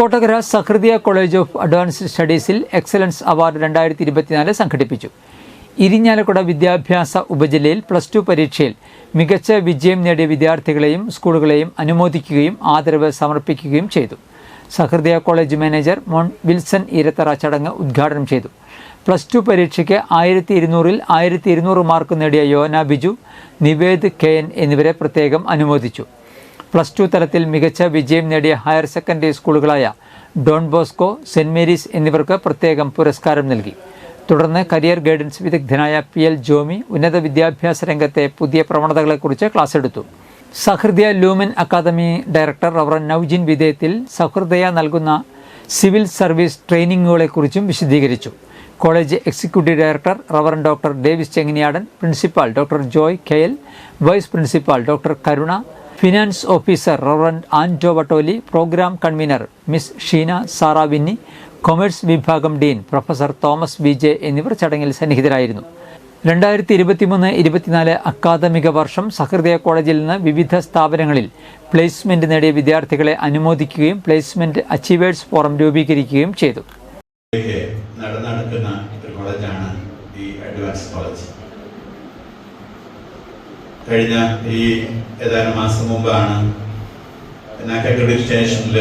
Kodakara Sahrudaya college of advanced സ്റ്റഡീസിൽ excellence award 2024 സംഘടിപ്പിച്ചു. ഇരിഞ്ഞാലക്കുട വിദ്യാഭ്യാസ ഉപജില്ലയിൽ +2 പരീക്ഷയിൽ മികച്ച വിജയം നേടിയ വിദ്യാർത്ഥികളെയും സ്കൂളുകളെയും അനുമോദിക്കുകയും ആദരവ് സമർപ്പിക്കുകയും ചെയ്തു. Sahrudaya college manager Mon Wilson Eerathara ചടങ്ങ് ഉദ്ഘാടനം ചെയ്തു. +2 പരീക്ഷയ്ക്ക് 1200-ൽ 1200 മാർക്ക് നേടിയ യോന ബിജു, നിവേദ് KN എന്നിവരെ പ്രത്യേകം അനുമോദിച്ചു. +2 തലത്തിൽ മികച്ച വിജയം നേടിയ ഹയർ സെക്കൻഡറി സ്കൂളുകളായ ഡോൺ ബോസ്കോ, സെന്റ് മേരീസ് എന്നിവർക്ക് പ്രത്യേകം പുരസ്കാരം നൽകി. തുടർന്ന് കരിയർ ഗൈഡൻസ് വിദഗ്ധനായ PL ജോമി ഉന്നത വിദ്യാഭ്യാസ രംഗത്തെ പുതിയ പ്രവണതകളെക്കുറിച്ച് ക്ലാസ് എടുത്തു. Sahrudaya Lumen academy director Reverend Noujin Vidheyathil Sahrudaya നൽകുന്ന സിവിൽ സർവീസ് ട്രെയിനിങ്ങുകളെക്കുറിച്ചും വിശദീകരിച്ചു. College executive director Reverend doctor Davis Chenginiyadan, principal doctor Joy KL, vice principal doctor Karuna, finance officer Reverend Anto Vattoli, programme convener Miss Sheena Sara Winnie, commerce വിഭാഗം ഡീൻ പ്രൊഫസർ തോമസ് VJ എന്നിവർ ചടങ്ങിൽ സന്നിഹിതരായിരുന്നു. 2023-24 അക്കാദമിക വർഷം സഹൃദയ കോളേജിൽ നിന്ന് വിവിധ സ്ഥാപനങ്ങളിൽ പ്ലേസ്മെന്റ് നേടിയ വിദ്യാർത്ഥികളെ അനുമോദിക്കുകയും പ്ലേസ്മെന്റ് അച്ചീവേഴ്സ് ഫോറം രൂപീകരിക്കുകയും ചെയ്തു. നടക്കുന്ന ഒരു കോളേജാണ് ഈ അഡ്വാൻസ് കോളേജ്. കഴിഞ്ഞ ഈ ഏതാനും മാസം മുമ്പാണ് അക്രഡിറ്റേഷനിൽ